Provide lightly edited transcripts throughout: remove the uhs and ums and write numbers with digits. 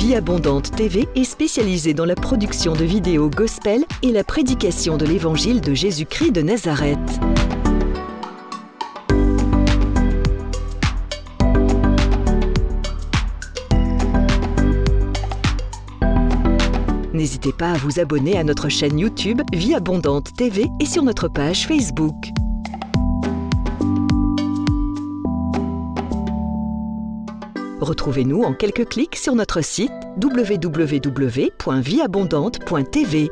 Vie Abondante TV est spécialisée dans la production de vidéos gospel et la prédication de l'évangile de Jésus-Christ de Nazareth. N'hésitez pas à vous abonner à notre chaîne YouTube Vie Abondante TV et sur notre page Facebook. Retrouvez-nous en quelques clics sur notre site www.vieabondante.tv.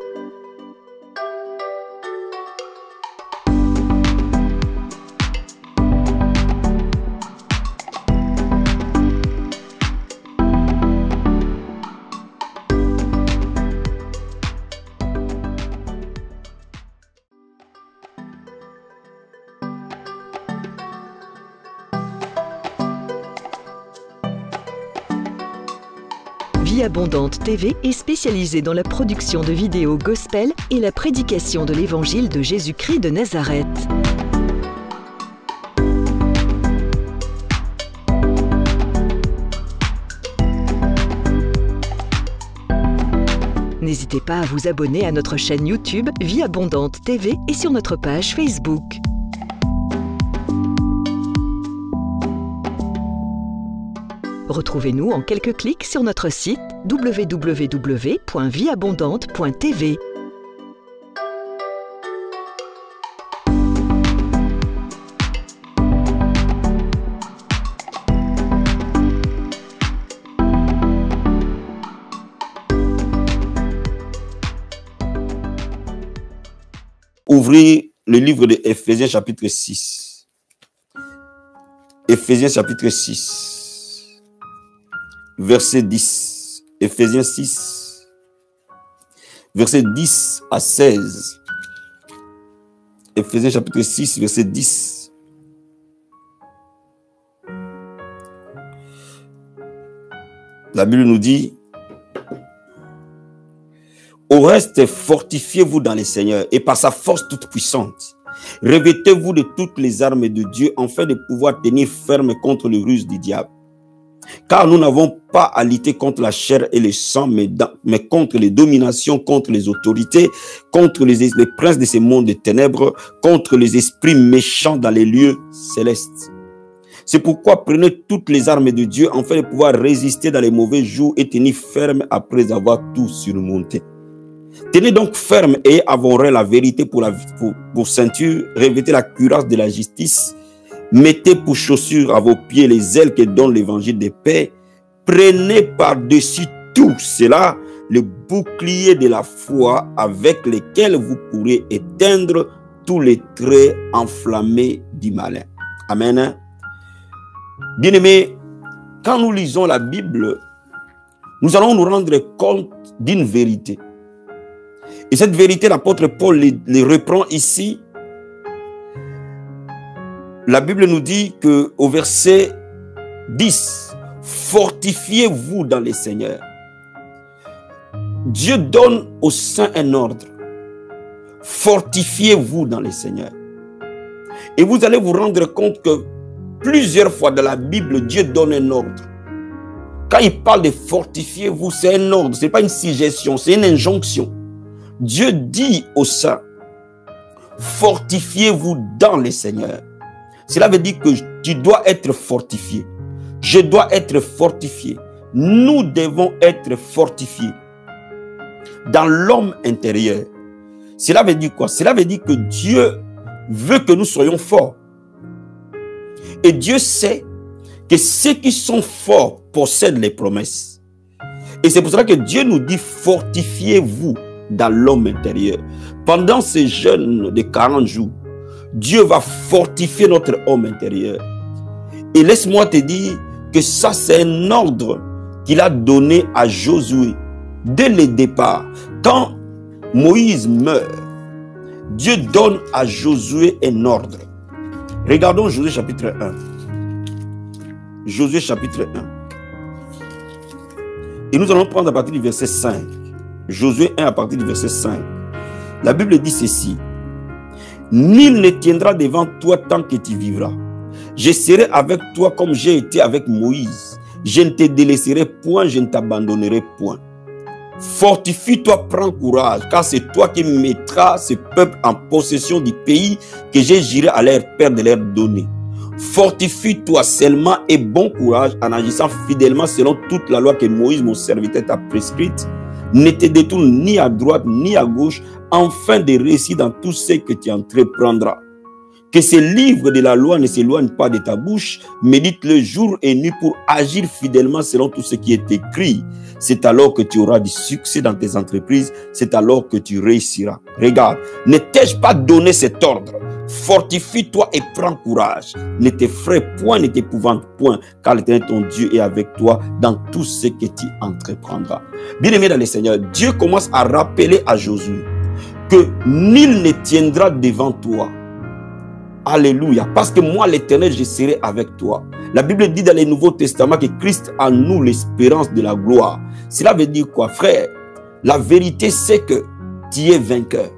Vie Abondante TV est spécialisée dans la production de vidéos gospel et la prédication de l'évangile de Jésus-Christ de Nazareth. N'hésitez pas à vous abonner à notre chaîne YouTube Vie Abondante TV et sur notre page Facebook. Retrouvez-nous en quelques clics sur notre site www.vieabondante.tv. Ouvrez le livre de Éphésiens chapitre 6. Éphésiens chapitre 6. Verset 10, Éphésiens 6, verset 10 à 16. Éphésiens chapitre 6, verset 10. La Bible nous dit: au reste, fortifiez-vous dans le Seigneur et par sa force toute puissante. Revêtez-vous de toutes les armes de Dieu afin de pouvoir tenir ferme contre les ruses du diable. Car nous n'avons pas à lutter contre la chair et le sang, mais contre les dominations, contre les autorités, contre les princes de ce monde de ténèbres, contre les esprits méchants dans les lieux célestes. C'est pourquoi prenez toutes les armes de Dieu afin de pouvoir résister dans les mauvais jours et tenir ferme après avoir tout surmonté. Tenez donc ferme et avouerez la vérité pour ceinture, revêtez la cuirasse de la justice. Mettez pour chaussures à vos pieds les ailes que donne l'évangile de paix. Prenez par-dessus tout cela le bouclier de la foi avec lequel vous pourrez éteindre tous les traits enflammés du malin. Amen. Bien-aimés, quand nous lisons la Bible, nous allons nous rendre compte d'une vérité. Et cette vérité, l'apôtre Paul les reprend ici. La Bible nous dit qu'au verset 10, fortifiez-vous dans le Seigneur. Dieu donne aux saints un ordre. Fortifiez-vous dans le Seigneur. Et vous allez vous rendre compte que plusieurs fois dans la Bible, Dieu donne un ordre. Quand il parle de fortifiez-vous, c'est un ordre, ce n'est pas une suggestion, c'est une injonction. Dieu dit aux saints, fortifiez-vous dans le Seigneur. Cela veut dire que tu dois être fortifié. Je dois être fortifié. Nous devons être fortifiés dans l'homme intérieur. Cela veut dire quoi? Cela veut dire que Dieu veut que nous soyons forts. Et Dieu sait que ceux qui sont forts possèdent les promesses. Et c'est pour cela que Dieu nous dit fortifiez-vous dans l'homme intérieur. Pendant ces jeûnes de 40 jours, Dieu va fortifier notre homme intérieur. Et laisse-moi te dire que ça, c'est un ordre qu'il a donné à Josué. Dès le départ, quand Moïse meurt, Dieu donne à Josué un ordre. Regardons Josué chapitre 1. Josué chapitre 1. Et nous allons prendre à partir du verset 5. Josué 1 à partir du verset 5. La Bible dit ceci. Nul ne tiendra devant toi tant que tu vivras. Je serai avec toi comme j'ai été avec Moïse. Je ne te délaisserai point, je ne t'abandonnerai point. Fortifie-toi, prends courage, car c'est toi qui mettras ce peuple en possession du pays que j'ai juré à leur père de leur donner. Fortifie-toi seulement et bon courage en agissant fidèlement selon toute la loi que Moïse, mon serviteur, t'a prescrite. Ne te détourne ni à droite ni à gauche, afin de réussir dans tout ce que tu entreprendras. Que ce livre de la loi ne s'éloigne pas de ta bouche, médite-le jour et nuit pour agir fidèlement selon tout ce qui est écrit. C'est alors que tu auras du succès dans tes entreprises, c'est alors que tu réussiras. Regarde, ne t'ai-je pas donné cet ordre? Fortifie-toi et prends courage. Ne t'effraie point, ne t'épouvante point, car l'Éternel ton Dieu est avec toi dans tout ce que tu entreprendras. Bien-aimé dans le Seigneur, Dieu commence à rappeler à Josué que nul ne tiendra devant toi. Alléluia. Parce que moi, l'Éternel, je serai avec toi. La Bible dit dans le Nouveau Testament que Christ a en nous l'espérance de la gloire. Cela veut dire quoi, frère? La vérité, c'est que tu es vainqueur.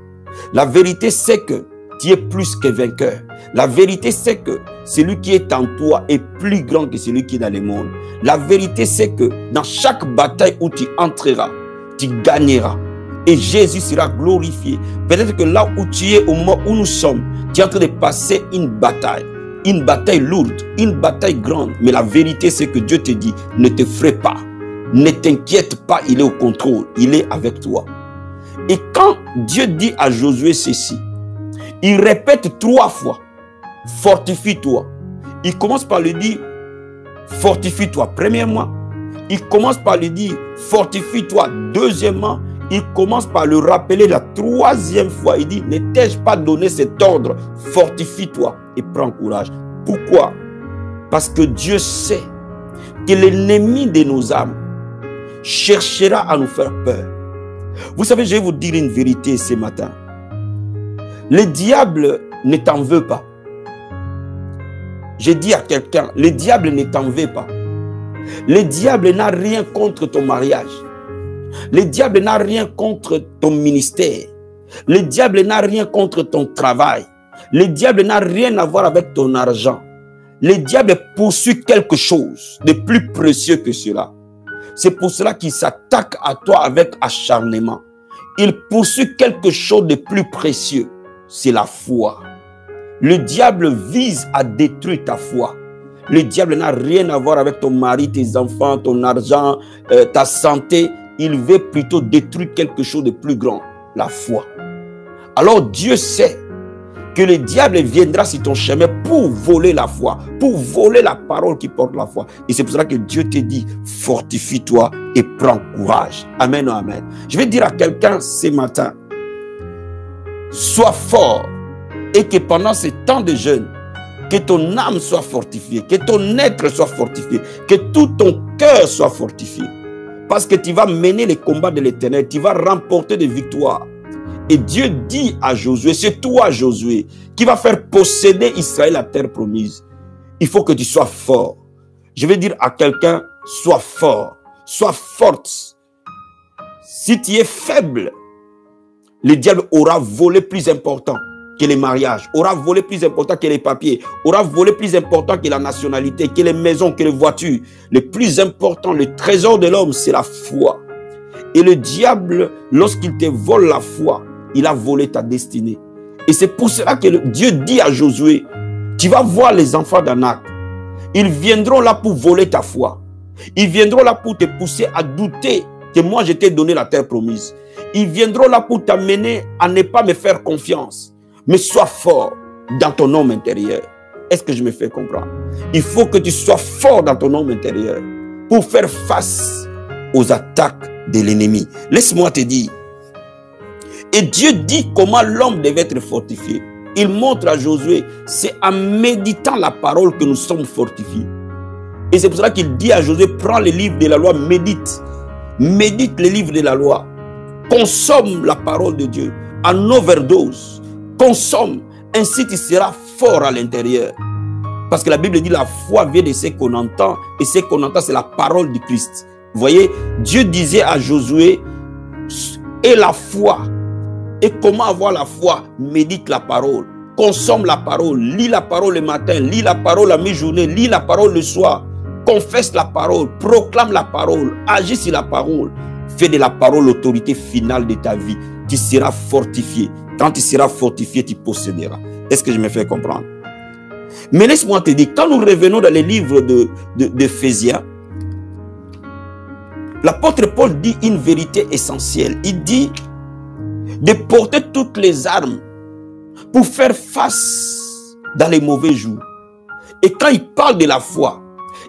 La vérité, c'est que tu es plus que vainqueur. La vérité, c'est que celui qui est en toi est plus grand que celui qui est dans le monde. La vérité, c'est que dans chaque bataille où tu entreras, tu gagneras. Et Jésus sera glorifié. Peut-être que là où tu es, au moment où nous sommes, tu es en train de passer une bataille lourde, une bataille grande. Mais la vérité, c'est que Dieu te dit, ne te fraie pas, ne t'inquiète pas, il est au contrôle, il est avec toi. Et quand Dieu dit à Josué ceci, il répète 3 fois, fortifie-toi. Il commence par lui dire, fortifie-toi. Premièrement, il commence par lui dire, fortifie-toi. Deuxièmement, il commence par le rappeler la 3e fois. Il dit, ne t'ai-je pas donné cet ordre? Fortifie-toi et prends courage. Pourquoi? Parce que Dieu sait que l'ennemi de nos âmes cherchera à nous faire peur. Vous savez, je vais vous dire une vérité ce matin. Le diable ne t'en veut pas. J'ai dit à quelqu'un, le diable ne t'en veut pas. Le diable n'a rien contre ton mariage. Le diable n'a rien contre ton ministère. Le diable n'a rien contre ton travail. Le diable n'a rien à voir avec ton argent. Le diable poursuit quelque chose de plus précieux que cela. C'est pour cela qu'il s'attaque à toi avec acharnement. Il poursuit quelque chose de plus précieux. C'est la foi. Le diable vise à détruire ta foi. Le diable n'a rien à voir avec ton mari, tes enfants, ton argent, ta santé. Il veut plutôt détruire quelque chose de plus grand, la foi. Alors Dieu sait que le diable viendra sur ton chemin pour voler la foi, pour voler la parole qui porte la foi. Et c'est pour cela que Dieu te dit, fortifie-toi et prends courage. Amen, amen. Je vais dire à quelqu'un ce matin, sois fort et que pendant ce temps de jeûne, que ton âme soit fortifiée, que ton être soit fortifié, que tout ton cœur soit fortifié. Parce que tu vas mener les combats de l'Éternel, tu vas remporter des victoires. Et Dieu dit à Josué, c'est toi Josué, qui va faire posséder Israël la terre promise. Il faut que tu sois fort. Je vais dire à quelqu'un, sois fort, sois forte. Si tu es faible, le diable aura volé plus important que les mariages, aura volé plus important que les papiers, aura volé plus important que la nationalité, que les maisons, que les voitures. Le plus important, le trésor de l'homme, c'est la foi. Et le diable, lorsqu'il te vole la foi, il a volé ta destinée. Et c'est pour cela que Dieu dit à Josué, tu vas voir les enfants d'Anak. Ils viendront là pour voler ta foi. Ils viendront là pour te pousser à douter que moi je t'ai donné la terre promise. Ils viendront là pour t'amener à ne pas me faire confiance. Mais sois fort dans ton homme intérieur. Est-ce que je me fais comprendre? Il faut que tu sois fort dans ton homme intérieur pour faire face aux attaques de l'ennemi. Laisse-moi te dire. Et Dieu dit comment l'homme devait être fortifié. Il montre à Josué, c'est en méditant la parole que nous sommes fortifiés. Et c'est pour cela qu'il dit à Josué, prends le livre de la loi, médite. Médite le livre de la loi. Consomme la parole de Dieu en overdose. Consomme, ainsi tu seras fort à l'intérieur. Parce que la Bible dit la foi vient de ce qu'on entend, et ce qu'on entend c'est la parole du Christ. Vous voyez, Dieu disait à Josué, et la foi. Et comment avoir la foi? Médite la parole, consomme la parole, lis la parole le matin, lis la parole à mi-journée, lis la parole le soir. confesse la parole, proclame la parole, agis sur la parole. Fais de la parole l'autorité finale de ta vie. Tu seras fortifié. Quand tu seras fortifié, tu posséderas. Est-ce que je me fais comprendre? Mais laisse-moi te dire, quand nous revenons dans les livres d'Éphésiens, l'apôtre Paul dit une vérité essentielle. Il dit de porter toutes les armes pour faire face dans les mauvais jours. Et quand il parle de la foi,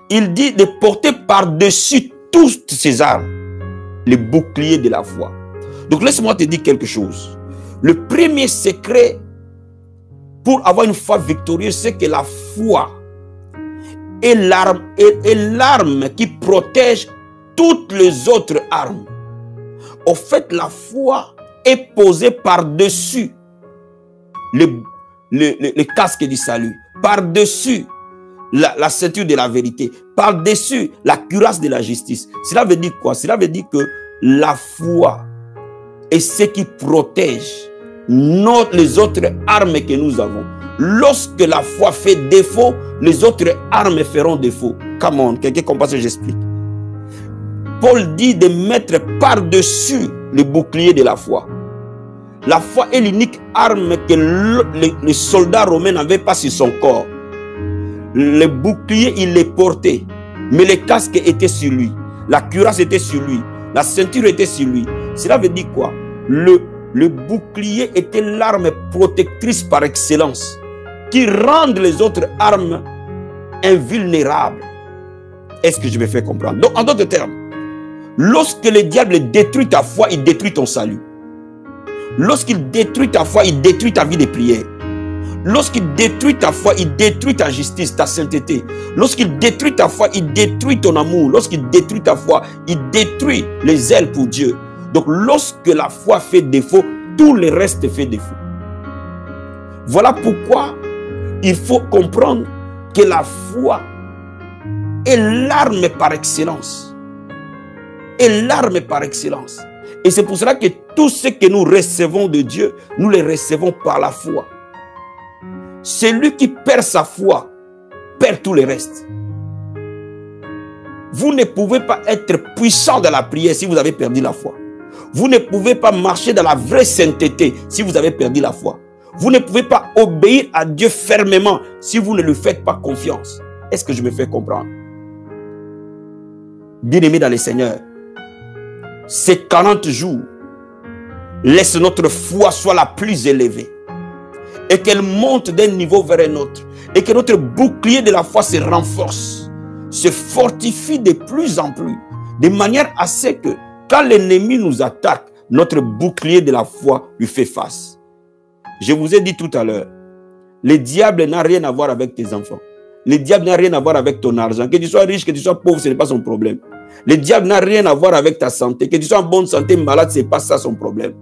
il dit de porter par-dessus toutes ces armes le bouclier de la foi. Donc laisse-moi te dire quelque chose. Le premier secret pour avoir une foi victorieuse, c'est que la foi est l'arme qui protège toutes les autres armes. Au fait, la foi est posée par-dessus le casque du salut, par-dessus la ceinture de la vérité, par-dessus la cuirasse de la justice. Cela veut dire quoi? Cela veut dire que la foi est ce qui protège les autres armes que nous avons. Lorsque la foi fait défaut, les autres armes feront défaut. Come on, quelqu'un comprend ce que j'explique? Paul dit de mettre par-dessus le bouclier de la foi. La foi est l'unique arme que les soldats romains n'avaient pas sur son corps. Le bouclier, il les portait, mais le casque était sur lui. La cuirasse était sur lui. La ceinture était sur lui. Cela veut dire quoi? Le bouclier était l'arme protectrice par excellence qui rend les autres armes invulnérables. Est-ce que je me fais comprendre? Donc, en d'autres termes, lorsque le diable détruit ta foi, il détruit ton salut. Lorsqu'il détruit ta foi, il détruit ta vie de prière. Lorsqu'il détruit ta foi, il détruit ta justice, ta sainteté. Lorsqu'il détruit ta foi, il détruit ton amour. Lorsqu'il détruit ta foi, il détruit les ailes pour Dieu. Donc lorsque la foi fait défaut, tout le reste fait défaut. Voilà pourquoi il faut comprendre que la foi est l'arme par excellence. Est l'arme par excellence. Et c'est pour cela que tout ce que nous recevons de Dieu, nous le recevons par la foi. Celui qui perd sa foi, perd tout le reste. Vous ne pouvez pas être puissant dans la prière si vous avez perdu la foi. Vous ne pouvez pas marcher dans la vraie sainteté si vous avez perdu la foi. Vous ne pouvez pas obéir à Dieu fermement si vous ne lui faites pas confiance. Est-ce que je me fais comprendre? Bien-aimés dans le Seigneur, ces 40 jours, laisse notre foi soit la plus élevée et qu'elle monte d'un niveau vers un autre et que notre bouclier de la foi se renforce, se fortifie de plus en plus, de manière à ce que quand l'ennemi nous attaque, notre bouclier de la foi lui fait face. Je vous ai dit tout à l'heure, le diable n'a rien à voir avec tes enfants. Le diable n'a rien à voir avec ton argent. Que tu sois riche, que tu sois pauvre, ce n'est pas son problème. Le diable n'a rien à voir avec ta santé. Que tu sois en bonne santé, malade, ce n'est pas ça son problème.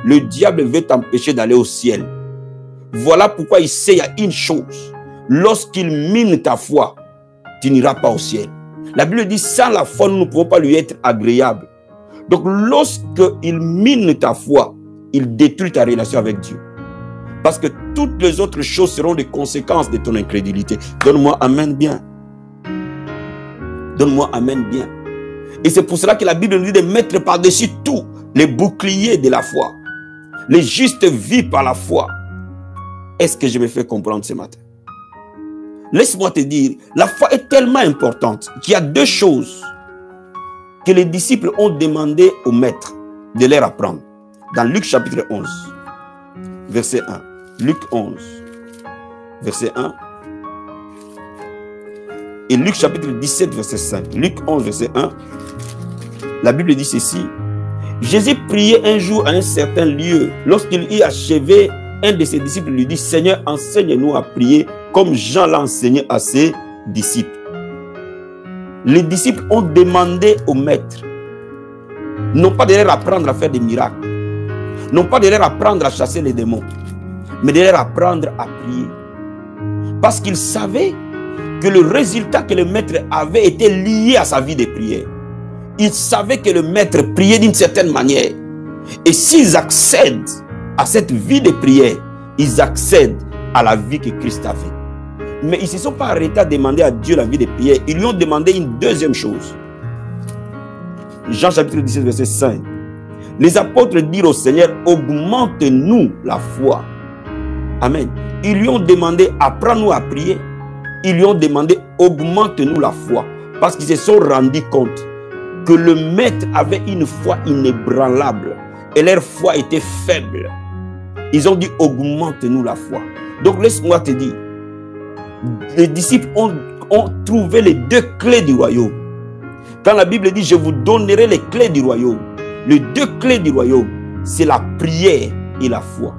Le diable veut t'empêcher d'aller au ciel. Voilà pourquoi il sait, il y a une chose. Lorsqu'il mine ta foi, tu n'iras pas au ciel. La Bible dit, sans la foi, nous ne pouvons pas lui être agréables. Donc, lorsqu'il mine ta foi, il détruit ta relation avec Dieu. Parce que toutes les autres choses seront des conséquences de ton incrédulité. Donne-moi amen bien. Donne-moi amen bien. Et c'est pour cela que la Bible nous dit de mettre par-dessus tout les boucliers de la foi. Les justes vivent par la foi. Est-ce que je me fais comprendre ce matin? Laisse-moi te dire, la foi est tellement importante qu'il y a deux choses que les disciples ont demandé au maître de leur apprendre. Dans Luc chapitre 11, verset 1. Luc 11, verset 1. Et Luc chapitre 17, verset 5. Luc 11, verset 1. La Bible dit ceci. Jésus priait un jour à un certain lieu. Lorsqu'il y achevait, un de ses disciples lui dit, Seigneur, enseigne-nous à prier comme Jean l'a enseigné à ses disciples. Les disciples ont demandé au maître, non pas de leur apprendre à faire des miracles, non pas de leur apprendre à chasser les démons, mais de leur apprendre à prier. Parce qu'ils savaient que le résultat que le maître avait été lié à sa vie de prière. Ils savaient que le maître priait d'une certaine manière. Et s'ils accèdent à cette vie de prière, ils accèdent à la vie que Christ avait. Mais ils ne se sont pas arrêtés à demander à Dieu la vie de prière. Ils lui ont demandé une deuxième chose. Jean chapitre 17, verset 5. Les apôtres dirent au Seigneur, augmente-nous la foi. Amen. Ils lui ont demandé, apprends-nous à prier. Ils lui ont demandé, augmente-nous la foi. Parce qu'ils se sont rendus compte que le maître avait une foi inébranlable. Et leur foi était faible. Ils ont dit, augmente-nous la foi. Donc laisse-moi te dire, les disciples ont trouvé les deux clés du royaume. Quand la Bible dit, je vous donnerai les clés du royaume. Les deux clés du royaume, c'est la prière et la foi.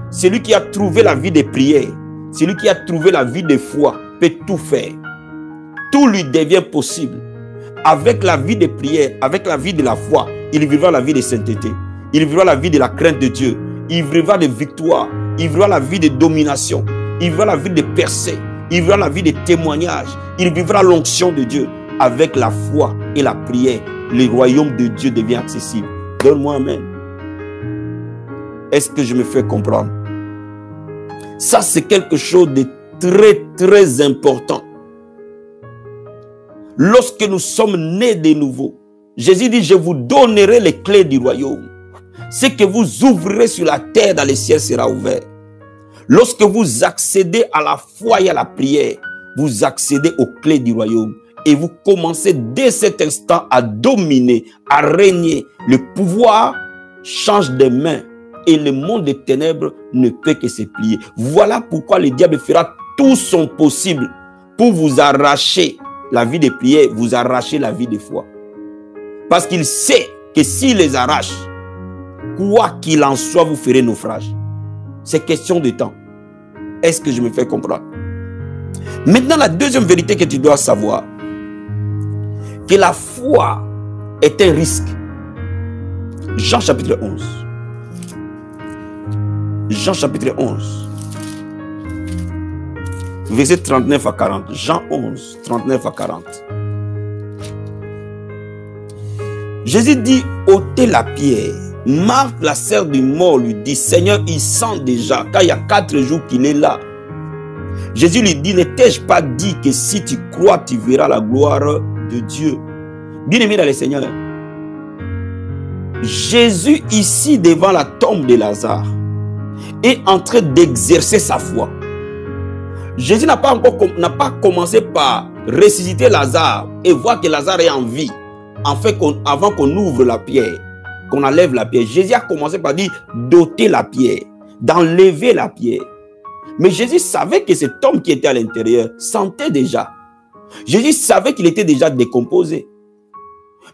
Celui qui a trouvé la vie de prière, celui qui a trouvé la vie de foi, peut tout faire. Tout lui devient possible. Avec la vie de prière, avec la vie de la foi, il vivra la vie de sainteté. Il vivra la vie de la crainte de Dieu. Il vivra de victoire. Il vivra la vie de domination. Il vivra la vie de percée. Il vivra la vie de témoignage. Il vivra l'onction de Dieu. Avec la foi et la prière, le royaume de Dieu devient accessible. Donne-moi amen. Est-ce que je me fais comprendre? Ça, c'est quelque chose de très, très important. Lorsque nous sommes nés de nouveau, Jésus dit, je vous donnerai les clés du royaume. Ce que vous ouvrirez sur la terre, dans les ciels sera ouvert. Lorsque vous accédez à la foi et à la prière, vous accédez aux clés du royaume. Et vous commencez dès cet instant à dominer, à régner. Le pouvoir change de main. Et le monde des ténèbres ne peut que se plier. Voilà pourquoi le diable fera tout son possible pour vous arracher la vie de prière, vous arracher la vie de foi. Parce qu'il sait que s'il les arrache, quoi qu'il en soit, vous ferez naufrage. C'est question de temps. Est-ce que je me fais comprendre? Maintenant, la deuxième vérité que tu dois savoir, que la foi est un risque. Jean chapitre 11. Jean chapitre 11. Verset 39 à 40. Jean 11, 39 à 40. Jésus dit, ôtez la pierre. Marthe, la sœur du mort, lui dit, Seigneur, il sent déjà, car il y a 4 jours qu'il est là. Jésus lui dit, ne t'ai-je pas dit que si tu crois, tu verras la gloire de Dieu? Bien-aimé dans le Seigneur, Jésus ici devant la tombe de Lazare est en train d'exercer sa foi. Jésus n'a pas commencé par ressusciter Lazare et voir que Lazare est en vie, avant qu'on ouvre la pierre, qu'on enlève la pierre. Jésus a commencé par dire d'ôter la pierre, d'enlever la pierre. Mais Jésus savait que cet homme qui était à l'intérieur sentait déjà. Jésus savait qu'il était déjà décomposé.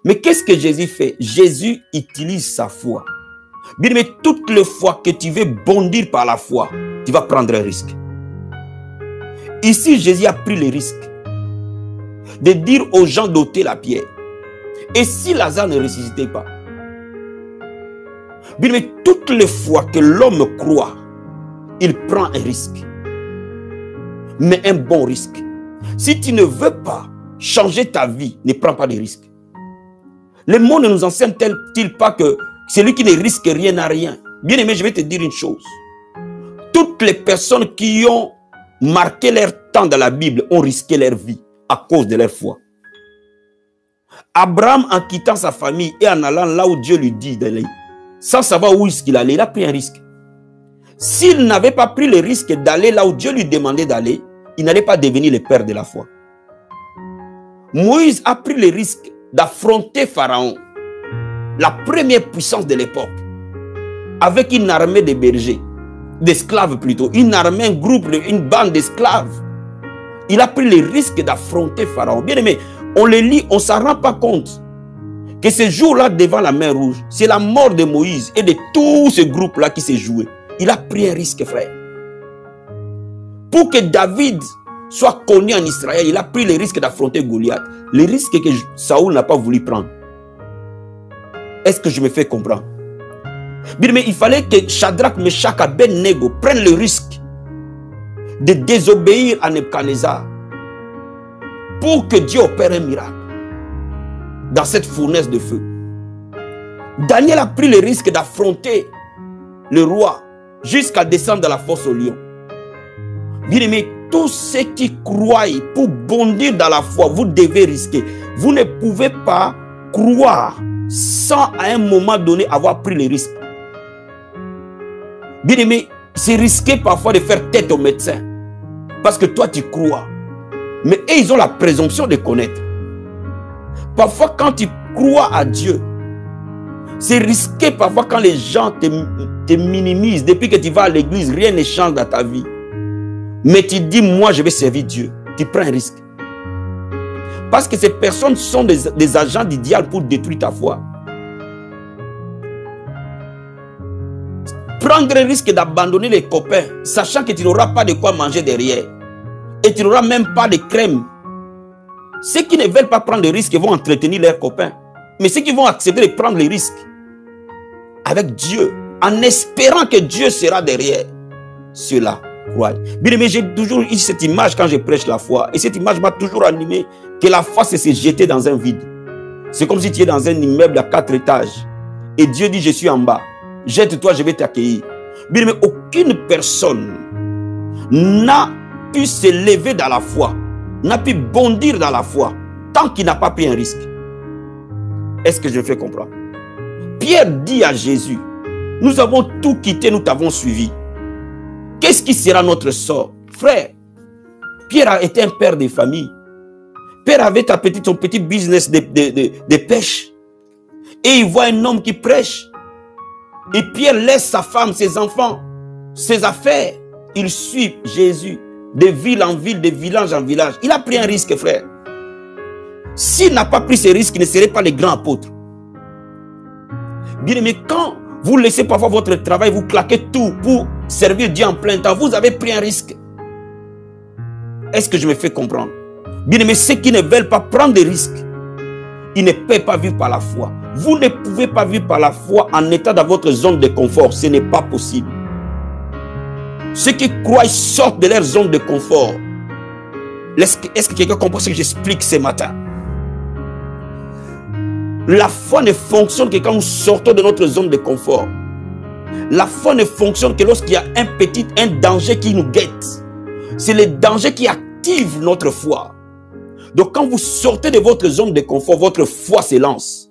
Mais qu'est-ce que Jésus fait? Jésus utilise sa foi. Bien, mais toutes les fois que tu veux bondir par la foi, tu vas prendre un risque. Ici, Jésus a pris le risque de dire aux gens d'ôter la pierre. Et si Lazare ne ressuscitait pas? Bien, mais toutes les fois que l'homme croit, il prend un risque. Mais un bon risque. Si tu ne veux pas changer ta vie, ne prends pas de risque. Le monde ne nous enseigne-t-il pas que celui qui ne risque rien n'a rien? Bien aimé, je vais te dire une chose. Toutes les personnes qui ont marqué leur temps dans la Bible ont risqué leur vie à cause de leur foi. Abraham, en quittant sa famille et en allant là où Dieu lui dit d'aller, sans savoir où est-ce qu'il allait, il a pris un risque. S'il n'avait pas pris le risque d'aller là où Dieu lui demandait d'aller, il n'allait pas devenir le père de la foi. Moïse a pris le risque d'affronter Pharaon, la première puissance de l'époque, avec une armée de bergers, d'esclaves plutôt, une armée, un groupe, une bande d'esclaves. Il a pris le risque d'affronter Pharaon. Bien aimé, on le lit, on ne s'en rend pas compte que ce jour-là, devant la mer Rouge, c'est la mort de Moïse et de tout ce groupe-là qui s'est joué. Il a pris un risque, frère. Pour que David soit connu en Israël, il a pris le risque d'affronter Goliath. Le risque que Saoul n'a pas voulu prendre. Est-ce que je me fais comprendre? Bien, mais il fallait que Shadrach, Meshach et Abednego prennent le risque de désobéir à Nebuchadnezzar pour que Dieu opère un miracle dans cette fournaise de feu. Daniel a pris le risque d'affronter le roi jusqu'à descendre dans la fosse au lion. Bien aimé, tous ceux qui croient pour bondir dans la foi, vous devez risquer. Vous ne pouvez pas croire sans à un moment donné avoir pris les risques. Bien aimé, c'est risqué parfois de faire tête au médecin. Parce que toi tu crois. Mais eux, ils ont la présomption de connaître. Parfois quand tu crois à Dieu, c'est risqué parfois quand les gens te minimisent. Depuis que tu vas à l'église, rien ne change dans ta vie. Mais tu dis, moi je vais servir Dieu. Tu prends un risque. Parce que ces personnes sont des agents du diable pour détruire ta foi. Prendre le risque d'abandonner les copains, sachant que tu n'auras pas de quoi manger derrière. Et tu n'auras même pas de crème. Ceux qui ne veulent pas prendre le risque vont entretenir leurs copains. Mais ceux qui vont accepter de prendre les risques avec Dieu, en espérant que Dieu sera derrière, ceux-là croient. Bien aimé, j'ai toujours eu cette image quand je prêche la foi. Et cette image m'a toujours animé que la foi, c'est se jeter dans un vide. C'est comme si tu es dans un immeuble à 4 étages. Et Dieu dit, je suis en bas. Jette-toi, je vais t'accueillir. Bien aimé, aucune personne n'a pu se lever dans la foi, n'a pu bondir dans la foi, tant qu'il n'a pas pris un risque. Est-ce que je me fais comprendre? Pierre dit à Jésus, nous avons tout quitté, nous t'avons suivi. Qu'est-ce qui sera notre sort? Frère, Pierre a été un père de famille. Pierre avait son petit business de pêche. Et il voit un homme qui prêche. Et Pierre laisse sa femme, ses enfants, ses affaires. Il suit Jésus de ville en ville, de village en village. Il a pris un risque, frère. S'il n'a pas pris ce risque, il ne serait pas le grand apôtre. Bien aimé, quand vous laissez parfois votre travail, vous claquez tout pour servir Dieu en plein temps, vous avez pris un risque. Est-ce que je me fais comprendre? Bien aimé, ceux qui ne veulent pas prendre des risques, ils ne peuvent pas vivre par la foi. Vous ne pouvez pas vivre par la foi en étant dans votre zone de confort. Ce n'est pas possible. Ceux qui croient sortent de leur zone de confort. Est-ce que quelqu'un comprend ce que j'explique ce matin? La foi ne fonctionne que quand nous sortons de notre zone de confort. La foi ne fonctionne que lorsqu'il y a un danger qui nous guette. C'est le danger qui active notre foi. Donc quand vous sortez de votre zone de confort, votre foi s'élance.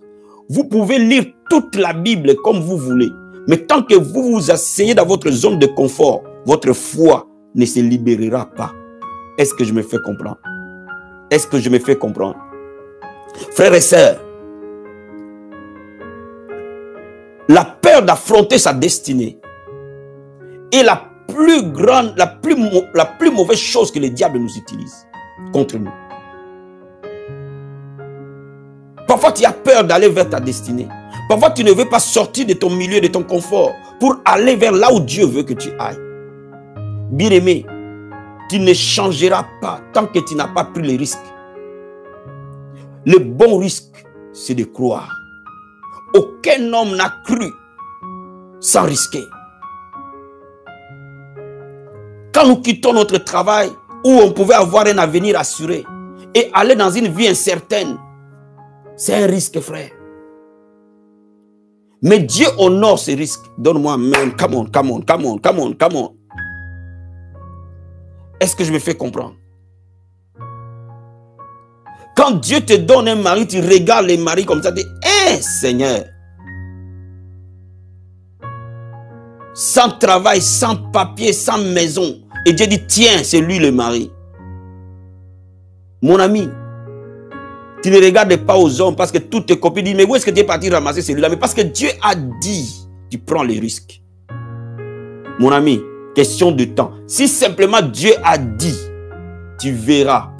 Vous pouvez lire toute la Bible comme vous voulez. Mais tant que vous vous asseyez dans votre zone de confort, votre foi ne se libérera pas. Est-ce que je me fais comprendre? Est-ce que je me fais comprendre? Frères et sœurs, la peur d'affronter sa destinée est la plus grande, la plus mauvaise chose que le diable nous utilise contre nous. Parfois, tu as peur d'aller vers ta destinée. Parfois, tu ne veux pas sortir de ton milieu, de ton confort, pour aller vers là où Dieu veut que tu ailles. Bien-aimé, tu ne changeras pas tant que tu n'as pas pris les risques. Le bon risque, c'est de croire. Aucun homme n'a cru sans risquer. Quand nous quittons notre travail, où on pouvait avoir un avenir assuré, et aller dans une vie incertaine, c'est un risque, frère. Mais Dieu honore ces risques. Donne-moi un amen. Come on, come on, come on, come on, come on. Est-ce que je me fais comprendre? Quand Dieu te donne un mari, tu regardes les maris comme ça, tu dis, hey, Seigneur. Sans travail, sans papier, sans maison. Et Dieu dit, tiens, c'est lui le mari. Mon ami, tu ne regardes pas aux hommes parce que toutes tes copines disent, mais où est-ce que tu es parti ramasser celui-là? Mais parce que Dieu a dit, tu prends les risques. Mon ami, question de temps. Si simplement Dieu a dit, tu verras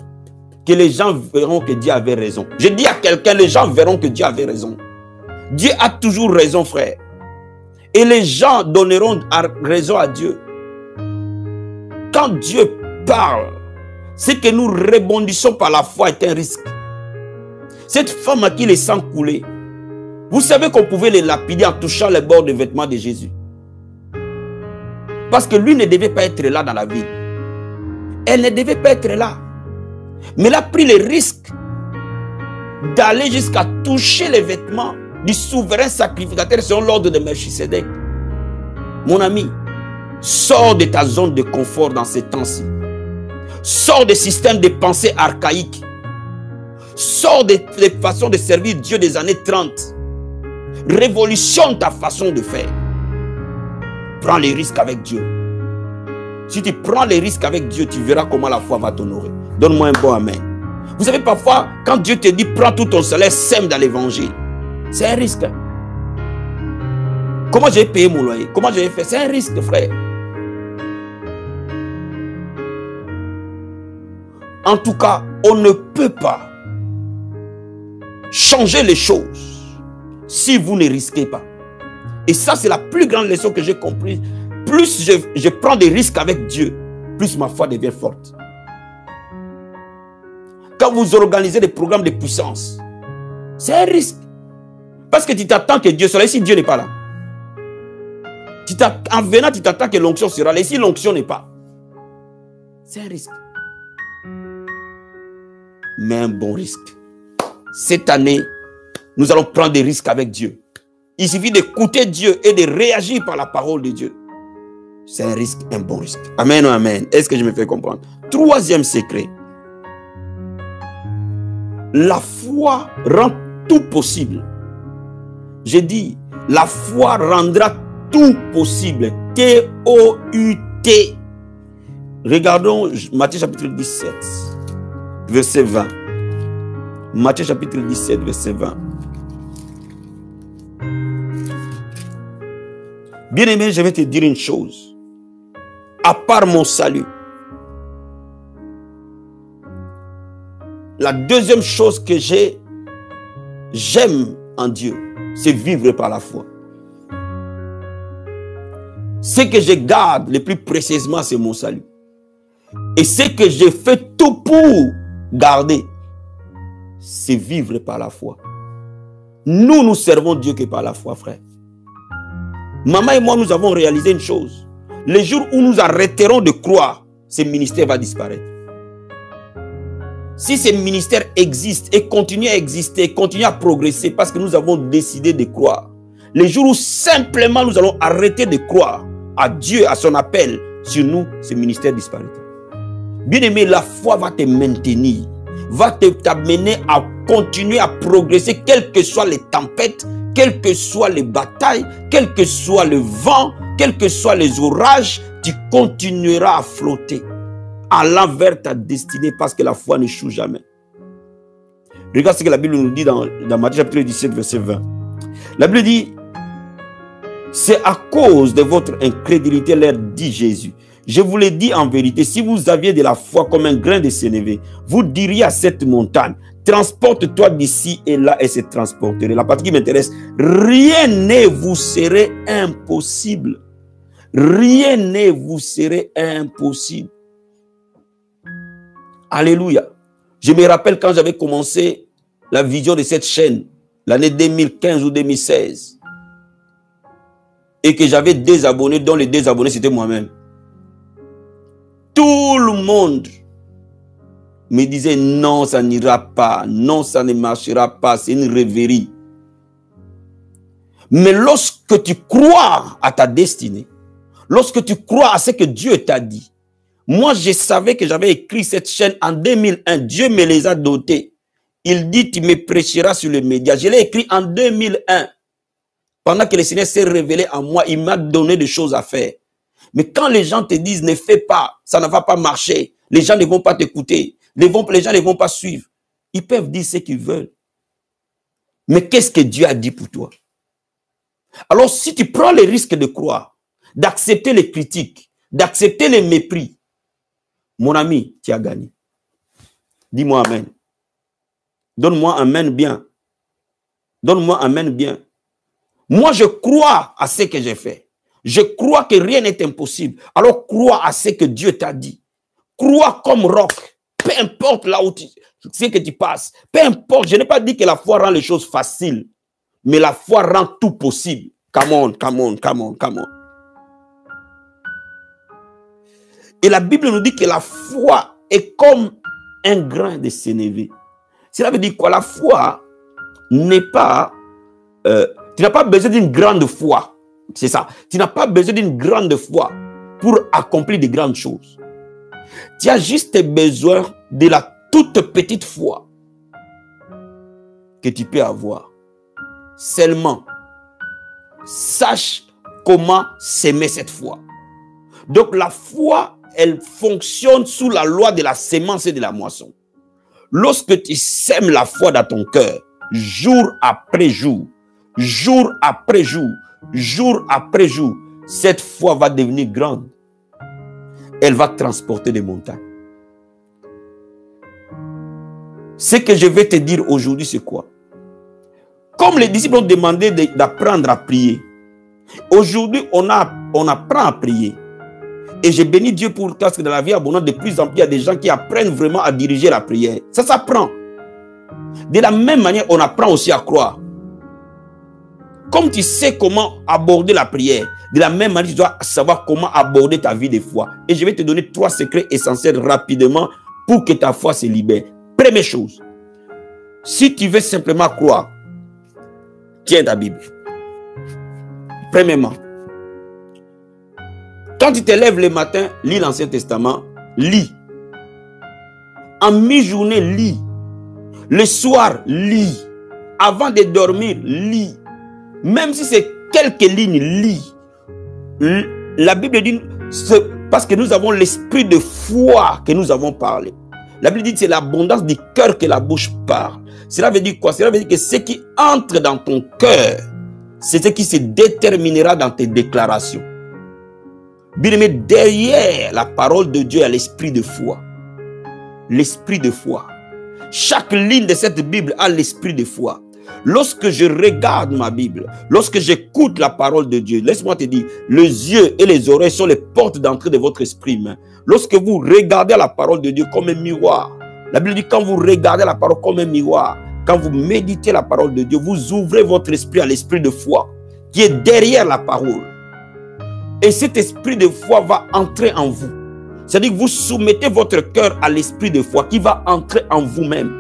que les gens verront que Dieu avait raison. Je dis à quelqu'un, les gens verront que Dieu avait raison. Dieu a toujours raison, frère. Et les gens donneront raison à Dieu. Quand Dieu parle, c'est que nous rebondissons par la foi est un risque. Cette femme à qui les sangs coulaient, vous savez qu'on pouvait les lapider en touchant les bords des vêtements de Jésus. Parce que lui ne devait pas être là dans la vie. Elle ne devait pas être là. Mais elle a pris le risque d'aller jusqu'à toucher les vêtements du souverain sacrificateur selon l'ordre de Melchisedec. Mon ami, sors de ta zone de confort dans ces temps-ci. Sors des systèmes de pensée archaïques. Sors des façons de servir Dieu des années 30. Révolutionne ta façon de faire. Prends les risques avec Dieu. Si tu prends les risques avec Dieu, tu verras comment la foi va t'honorer. Donne-moi un bon amen. Vous savez, parfois, quand Dieu te dit, prends tout ton salaire, sème dans l'évangile. C'est un risque. Comment j'ai payé mon loyer? Comment j'ai fait? C'est un risque, frère. En tout cas, on ne peut pas changer les choses si vous ne risquez pas. Et ça, c'est la plus grande leçon que j'ai comprise. Plus je prends des risques avec Dieu, plus ma foi devient forte. Quand vous organisez des programmes de puissance, c'est un risque. Parce que tu t'attends que Dieu soit là. Et si Dieu n'est pas là, en venant, tu t'attends que l'onction sera là. Et si l'onction n'est pas, c'est un risque. Mais un bon risque. Cette année, nous allons prendre des risques avec Dieu. Il suffit d'écouter Dieu et de réagir par la parole de Dieu. C'est un risque, un bon risque. Amen ou amen. Est-ce que je me fais comprendre? Troisième secret. La foi rend tout possible. J'ai dit, la foi rendra tout possible. T-O-U-T. Regardons Matthieu chapitre 17, verset 20. Matthieu chapitre 17, verset 20. Bien-aimé, je vais te dire une chose. À part mon salut, la deuxième chose que j'aime en Dieu, c'est vivre par la foi. Ce que je garde le plus précieusement, c'est mon salut. Et ce que je fais tout pour garder, c'est vivre par la foi. Nous servons Dieu que par la foi, frère. Maman et moi, nous avons réalisé une chose. Le jour où nous arrêterons de croire, ce ministère va disparaître. Si ce ministère existe et continue à exister, continue à progresser parce que nous avons décidé de croire, le jour où simplement nous allons arrêter de croire à Dieu, à son appel sur nous, ce ministère disparaîtra. Bien-aimé, la foi va te maintenir, va t'amener à continuer à progresser, quelles que soient les tempêtes, quelles que soient les batailles, quel que soit le vent, quels que soient les orages, tu continueras à flotter, allant vers ta destinée parce que la foi n'échoue jamais. Regarde ce que la Bible nous dit dans Matthieu chapitre 17, verset 20. La Bible dit, c'est à cause de votre incrédulité, leur dit Jésus. Je vous l'ai dit en vérité, si vous aviez de la foi comme un grain de sénévé, vous diriez à cette montagne, transporte-toi d'ici et là et se transporterait. La partie qui m'intéresse, rien ne vous serait impossible. Rien ne vous serait impossible. Alléluia. Je me rappelle quand j'avais commencé la vision de cette chaîne, l'année 2015 ou 2016, et que j'avais des abonnés, dont les désabonnés c'était moi-même. Tout le monde me disait non, ça n'ira pas, non, ça ne marchera pas, c'est une rêverie. Mais lorsque tu crois à ta destinée, lorsque tu crois à ce que Dieu t'a dit, moi je savais que j'avais écrit cette chaîne en 2001, Dieu me les a dotés. Il dit, tu me prêcheras sur les médias. Je l'ai écrit en 2001. Pendant que le Seigneur s'est révélé en moi, il m'a donné des choses à faire. Mais quand les gens te disent, ne fais pas, ça ne va pas marcher, les gens ne vont pas t'écouter, les gens ne vont pas suivre, ils peuvent dire ce qu'ils veulent. Mais qu'est-ce que Dieu a dit pour toi? Alors si tu prends le risque de croire, d'accepter les critiques, d'accepter les mépris, mon ami, tu as gagné. Dis-moi amen. Donne-moi amen bien. Donne-moi amen bien. Moi, je crois à ce que j'ai fait. Je crois que rien n'est impossible. Alors, crois à ce que Dieu t'a dit. Crois comme roc. Peu importe là où ce que tu passes. Peu importe. Je n'ai pas dit que la foi rend les choses faciles. Mais la foi rend tout possible. Come on, come on, come on, come on. Et la Bible nous dit que la foi est comme un grain de sénévé. Cela veut dire quoi? La foi n'est pas... tu n'as pas besoin d'une grande foi. C'est ça. Tu n'as pas besoin d'une grande foi pour accomplir de grandes choses. Tu as juste besoin de la toute petite foi que tu peux avoir. Seulement, sache comment s'aimer cette foi. Donc la foi, elle fonctionne sous la loi de la sémence et de la moisson. Lorsque tu sèmes la foi dans ton cœur, jour après jour, jour après jour, jour après jour, cette foi va devenir grande. Elle va transporter des montagnes. Ce que je vais te dire aujourd'hui, c'est quoi? Comme les disciples ont demandé d'apprendre à prier, aujourd'hui, on apprend à prier. Et j'ai béni Dieu pour parce que dans la vie abondante, de plus en plus, il y a des gens qui apprennent vraiment à diriger la prière. Ça s'apprend. De la même manière, on apprend aussi à croire. Comme tu sais comment aborder la prière, de la même manière, tu dois savoir comment aborder ta vie de foi. Et je vais te donner 3 secrets essentiels rapidement pour que ta foi se libère. Première chose, si tu veux simplement croire, tiens ta Bible. Premièrement, quand tu te lèves le matin, lis l'Ancien Testament, lis. En mi-journée, lis. Le soir, lis. Avant de dormir, lis. Même si c'est quelques lignes, lis. La Bible dit, parce que nous avons l'esprit de foi que nous avons parlé. La Bible dit que c'est l'abondance du cœur que la bouche parle. Cela veut dire quoi? Cela veut dire que ce qui entre dans ton cœur, c'est ce qui se déterminera dans tes déclarations. Bien-aimé, derrière la parole de Dieu, il y a l'esprit de foi. L'esprit de foi. Chaque ligne de cette Bible a l'esprit de foi. Lorsque je regarde ma Bible, lorsque j'écoute la parole de Dieu, laisse-moi te dire, les yeux et les oreilles sont les portes d'entrée de votre esprit. Lorsque vous regardez la parole de Dieu comme un miroir, la Bible dit quand vous regardez la parole comme un miroir, quand vous méditez la parole de Dieu, vous ouvrez votre esprit à l'esprit de foi qui est derrière la parole. Et cet esprit de foi va entrer en vous. C'est-à-dire que vous soumettez votre cœur à l'esprit de foi qui va entrer en vous-même.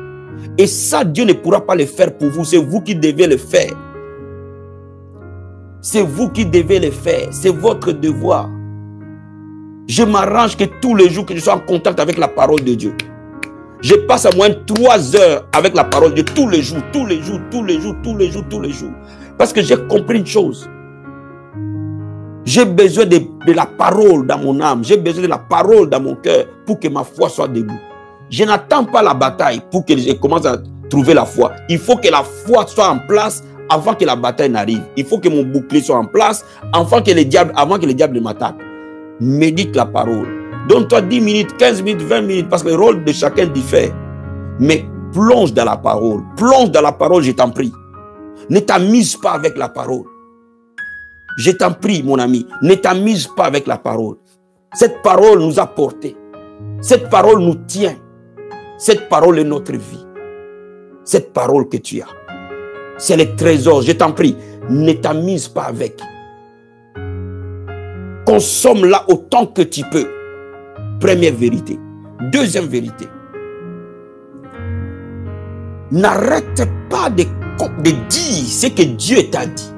Et ça, Dieu ne pourra pas le faire pour vous. C'est vous qui devez le faire. C'est vous qui devez le faire. C'est votre devoir. Je m'arrange que tous les jours que je sois en contact avec la parole de Dieu. Je passe à moins 3 heures avec la parole de Dieu tous les jours, tous les jours, tous les jours, tous les jours, tous les jours. Parce que j'ai compris une chose. J'ai besoin de la parole dans mon âme. J'ai besoin de la parole dans mon cœur pour que ma foi soit debout. Je n'attends pas la bataille pour que je commence à trouver la foi. Il faut que la foi soit en place avant que la bataille n'arrive. Il faut que mon bouclier soit en place avant que le diable m'attaque. Médite la parole. Donne-toi 10 minutes, 15 minutes, 20 minutes parce que le rôle de chacun diffère. Mais plonge dans la parole. Plonge dans la parole, je t'en prie. Ne t'amuse pas avec la parole. Je t'en prie, mon ami, ne t'amuse pas avec la parole. Cette parole nous a portés. Cette parole nous tient. Cette parole est notre vie. Cette parole que tu as, c'est le trésor. Je t'en prie, ne t'amuse pas avec. Consomme-la autant que tu peux. Première vérité. Deuxième vérité. N'arrête pas de dire ce que Dieu t'a dit.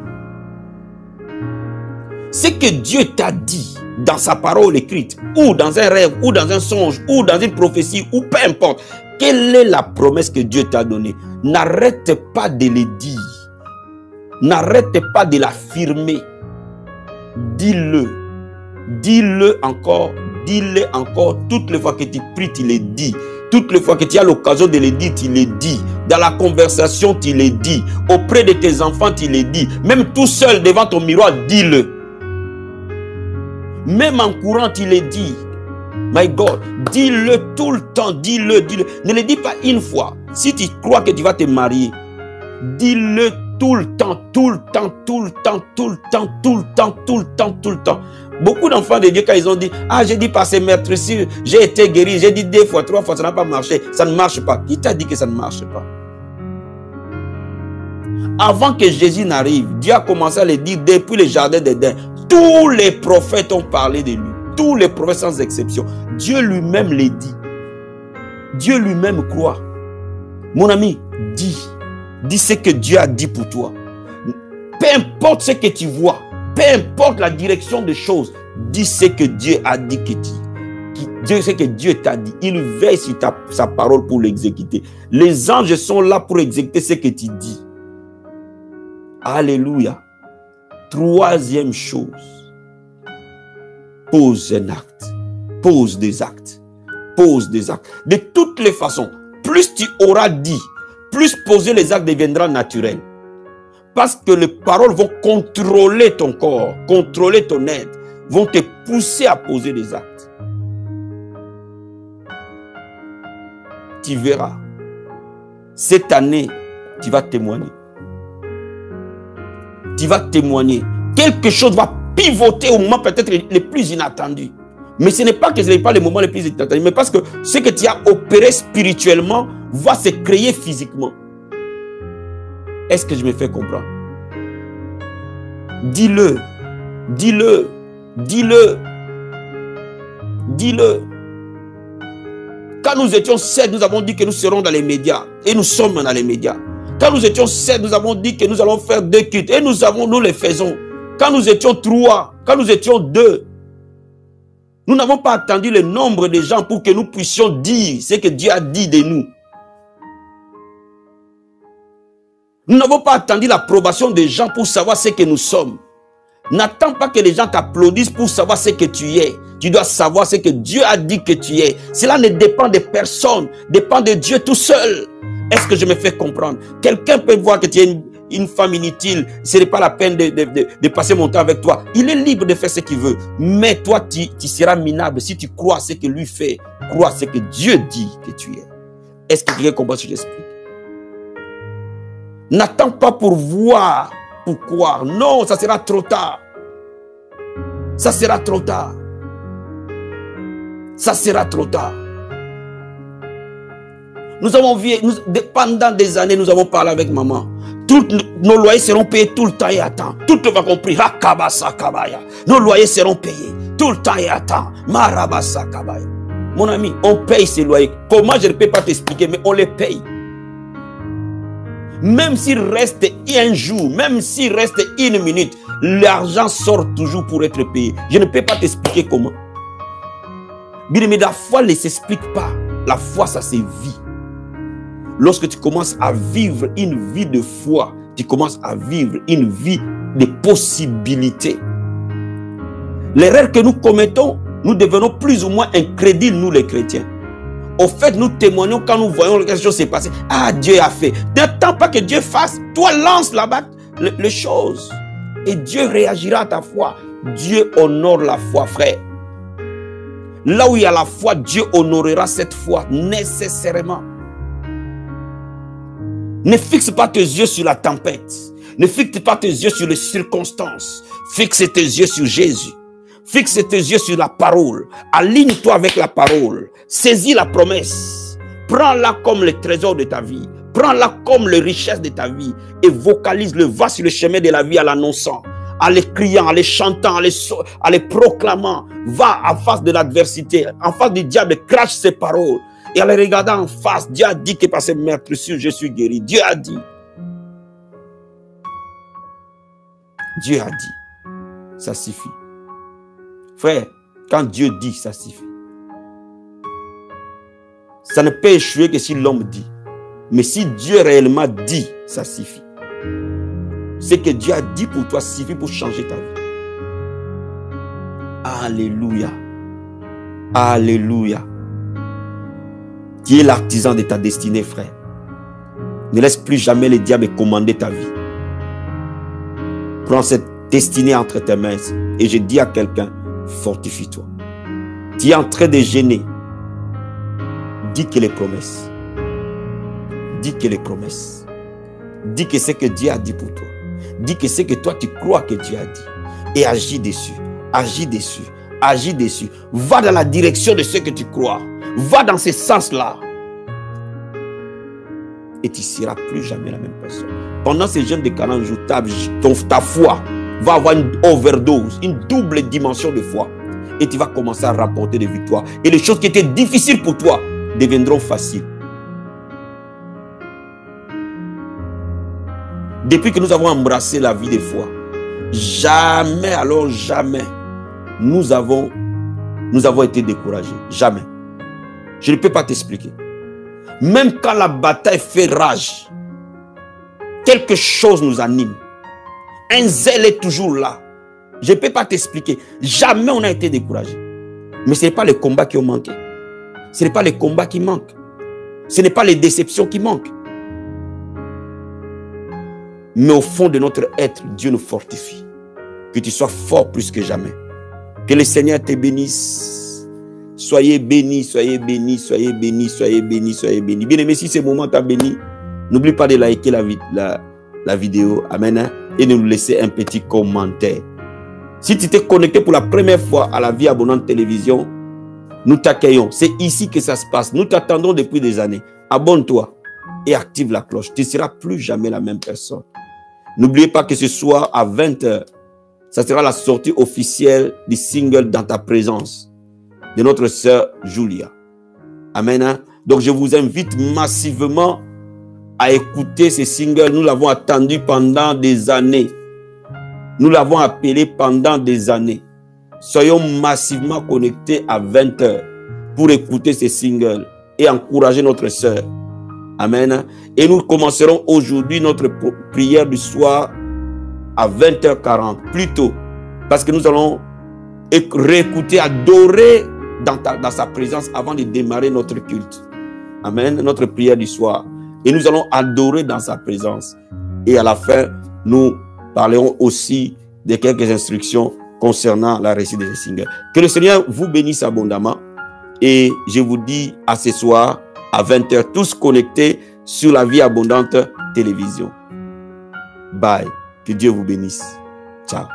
Ce que Dieu t'a dit dans sa parole écrite, ou dans un rêve, ou dans un songe, ou dans une prophétie, ou peu importe. Quelle est la promesse que Dieu t'a donnée? N'arrête pas de le dire. N'arrête pas de l'affirmer. Dis-le. Dis-le encore. Dis-le encore. Toutes les fois que tu pries, tu le dis. Toutes les fois que tu as l'occasion de le dire, tu le dis. Dans la conversation, tu le dis. Auprès de tes enfants, tu le dis. Même tout seul devant ton miroir, dis-le. Même en courant, tu le dis. My God, dis-le tout le temps, dis-le, dis-le. Ne le dis pas une fois. Si tu crois que tu vas te marier, dis-le tout le temps, tout le temps, tout le temps, tout le temps, tout le temps, tout le temps, tout le temps. Beaucoup d'enfants de Dieu, quand ils ont dit, ah, j'ai dit passer maître, si j'ai été guéri, j'ai dit 2 fois, 3 fois, ça n'a pas marché, ça ne marche pas. Qui t'a dit que ça ne marche pas? Avant que Jésus n'arrive, Dieu a commencé à le dire depuis le jardin d'Éden. Tous les prophètes ont parlé de lui. Tous les prophètes sans exception. Dieu lui-même les dit. Dieu lui-même croit. Mon ami, dis. Dis ce que Dieu a dit pour toi. Peu importe ce que tu vois. Peu importe la direction des choses. Dis ce que Dieu a dit que Dieu, c'est que Dieu t'a dit. Il veille sur sa parole pour l'exécuter. Les anges sont là pour exécuter ce que tu dis. Alléluia. Troisième chose. Pose un acte. Pose des actes. Pose des actes. De toutes les façons, plus tu auras dit, plus poser les actes deviendra naturel. Parce que les paroles vont contrôler ton corps, contrôler ton être, vont te pousser à poser des actes. Tu verras. Cette année, tu vas témoigner. Tu vas témoigner. Quelque chose va pivoter au moment peut-être les plus inattendus. Mais ce n'est pas que ce n'est pas les moments les plus inattendus, mais parce que ce que tu as opéré spirituellement va se créer physiquement. Est-ce que je me fais comprendre? Dis-le. Dis-le. Dis-le. Dis-le. Quand nous étions 7, nous avons dit que nous serons dans les médias. Et nous sommes dans les médias. Quand nous étions 7, nous avons dit que nous allons faire 2 cultes. Et nous les faisons. Quand nous étions 3, quand nous étions 2, nous n'avons pas attendu le nombre de gens pour que nous puissions dire ce que Dieu a dit de nous. Nous n'avons pas attendu l'approbation des gens pour savoir ce que nous sommes. N'attends pas que les gens t'applaudissent pour savoir ce que tu es. Tu dois savoir ce que Dieu a dit que tu es. Cela ne dépend de personne, dépend de Dieu tout seul. Est-ce que je me fais comprendre? Quelqu'un peut voir que tu es une femme inutile, ce n'est pas la peine de passer mon temps avec toi. Il est libre de faire ce qu'il veut. Mais toi, tu seras minable si tu crois ce que lui fait. Crois ce que Dieu dit que tu es. Est-ce que quelqu'un comprend ce que j'explique? N'attends pas pour voir, pour croire. Non, ça sera trop tard. Ça sera trop tard. Ça sera trop tard. Nous avons vu, pendant des années, nous avons parlé avec maman. Tous nos loyers seront payés tout le temps et à temps. Tout le monde a compris. Nos loyers seront payés tout le temps et à temps. Mon ami, on paye ces loyers. Comment je ne peux pas t'expliquer, mais on les paye. Même s'il reste un jour, même s'il reste une minute, l'argent sort toujours pour être payé. Je ne peux pas t'expliquer comment. Mais la foi ne s'explique pas. La foi, ça se vit. Lorsque tu commences à vivre une vie de foi, tu commences à vivre une vie de possibilités. L'erreur que nous commettons, nous devenons plus ou moins incrédules, nous les chrétiens. Au fait, nous témoignons quand nous voyons quelque chose s'est passé. Ah, Dieu a fait. N'attends pas que Dieu fasse. Toi, lance là-bas les choses. Et Dieu réagira à ta foi. Dieu honore la foi, frère. Là où il y a la foi, Dieu honorera cette foi nécessairement. Ne fixe pas tes yeux sur la tempête. Ne fixe pas tes yeux sur les circonstances. Fixe tes yeux sur Jésus. Fixe tes yeux sur la parole. Aligne-toi avec la parole. Saisis la promesse. Prends-la comme le trésor de ta vie. Prends-la comme les richesses de ta vie. Et vocalise-le. Va sur le chemin de la vie en l'annonçant, en les criant, en les chantant, en les proclamant. Va en face de l'adversité. En face du diable, crache ses paroles. Et en les regardant en face, Dieu a dit que par ses meurtrissures, je suis guéri. Dieu a dit. Dieu a dit. Ça suffit. Frère, quand Dieu dit, ça suffit. Ça ne peut échouer que si l'homme dit. Mais si Dieu réellement dit, ça suffit. Ce que Dieu a dit pour toi suffit pour changer ta vie. Alléluia. Alléluia. Tu es l'artisan de ta destinée, frère. Ne laisse plus jamais le diable commander ta vie. Prends cette destinée entre tes mains et je dis à quelqu'un, fortifie-toi. Tu es en train de gêner. Dis que les promesses. Dis que les promesses. Dis que c'est que Dieu a dit pour toi. Dis que c'est que toi tu crois que Dieu a dit. Et agis dessus. Agis dessus. Agis dessus. Va dans la direction de ce que tu crois. Va dans ce sens-là. Et tu ne seras plus jamais la même personne. Pendant ces jeûnes de 40 jours, ta foi va avoir une overdose, une double dimension de foi. Et tu vas commencer à rapporter des victoires. Et les choses qui étaient difficiles pour toi deviendront faciles. Depuis que nous avons embrassé la vie de foi, jamais, alors jamais, nous avons nous avons été découragés. Jamais. Je ne peux pas t'expliquer. Même quand la bataille fait rage, quelque chose nous anime. Un zèle est toujours là. Je ne peux pas t'expliquer. Jamais on a été découragé. Mais ce n'est pas les combats qui ont manqué. Ce n'est pas les combats qui manquent. Ce n'est pas les déceptions qui manquent. Mais au fond de notre être, Dieu nous fortifie. Que tu sois fort plus que jamais. Que le Seigneur te bénisse. Soyez bénis, soyez bénis, soyez bénis, soyez bénis, soyez bénis. Bien aimé, si ce moment t'a béni, n'oublie pas de liker la vidéo. Amen. Et de nous laisser un petit commentaire. Si tu t'es connecté pour la première fois à la Vie Abondante Télévision, nous t'accueillons. C'est ici que ça se passe. Nous t'attendons depuis des années. Abonne-toi et active la cloche. Tu ne seras plus jamais la même personne. N'oubliez pas que ce soir à 20 h, ça sera la sortie officielle du single Dans ta présence de notre sœur Julia. Amen. Donc je vous invite massivement à écouter ce single. Nous l'avons attendu pendant des années. Nous l'avons appelé pendant des années. Soyons massivement connectés à 20 h pour écouter ce single et encourager notre sœur. Amen. Et nous commencerons aujourd'hui notre prière du soir à 20 h 40, plus tôt. Parce que nous allons réécouter, adorer dans sa présence avant de démarrer notre culte. Amen. Notre prière du soir. Et nous allons adorer dans sa présence. Et à la fin, nous parlerons aussi de quelques instructions concernant la réussite de ce single. Que le Seigneur vous bénisse abondamment. Et je vous dis à ce soir, à 20 h, tous connectés sur la Vie Abondante Télévision. Bye. Que Dieu vous bénisse. Ciao.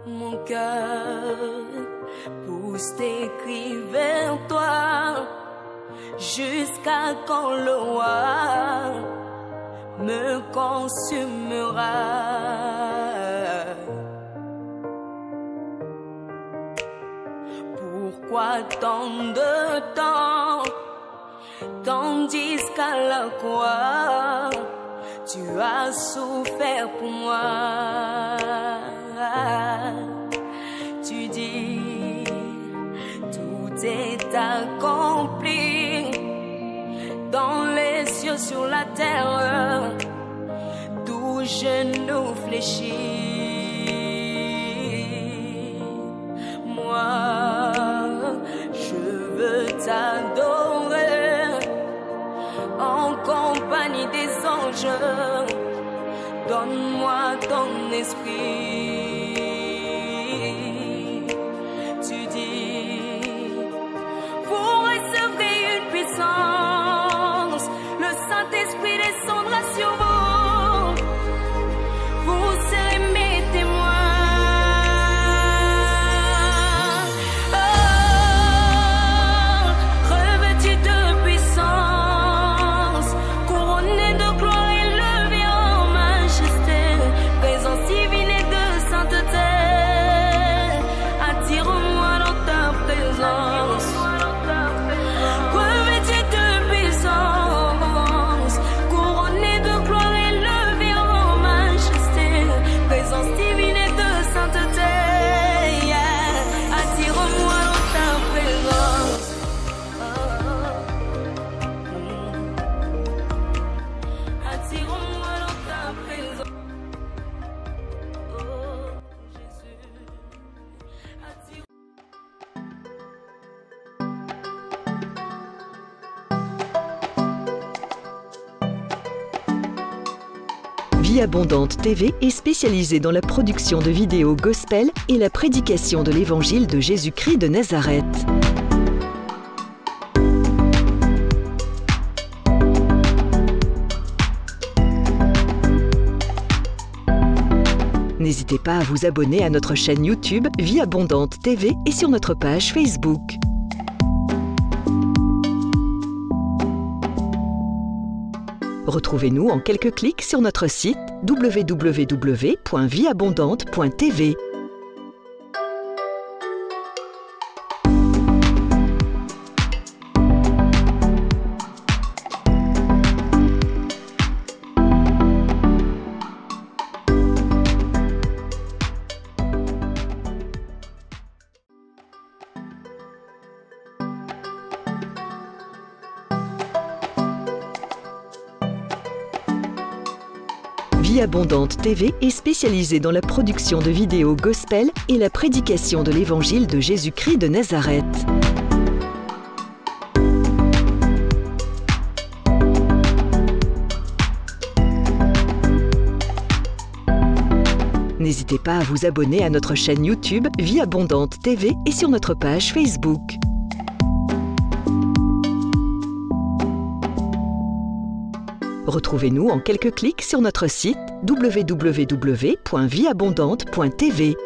Mon cœur pousse tes cris vers toi, jusqu'à quand le roi me consumera. Pourquoi tant de temps, tandis qu'à la croix tu as souffert pour moi? Tu dis, tout est accompli dans les cieux, sur la terre, tout genou fléchit. Moi, je veux t'adorer en compagnie des anges. Donne-moi ton esprit. Tu dis, pour recevoir une puissance, le Saint-Esprit descendra sur vous. Vous serez mes témoins. Oh, revêtus de puissance, couronnés de gloire, présence divine et de sainteté. Vie Abondante TV est spécialisée dans la production de vidéos gospel et la prédication de l'évangile de Jésus-Christ de Nazareth. N'hésitez pas à vous abonner à notre chaîne YouTube Vie Abondante TV et sur notre page Facebook. Retrouvez-nous en quelques clics sur notre site www.vieabondante.tv. Vie Abondante TV est spécialisée dans la production de vidéos gospel et la prédication de l'évangile de Jésus-Christ de Nazareth. N'hésitez pas à vous abonner à notre chaîne YouTube Vie Abondante TV et sur notre page Facebook. Retrouvez-nous en quelques clics sur notre site www.vieabondante.tv.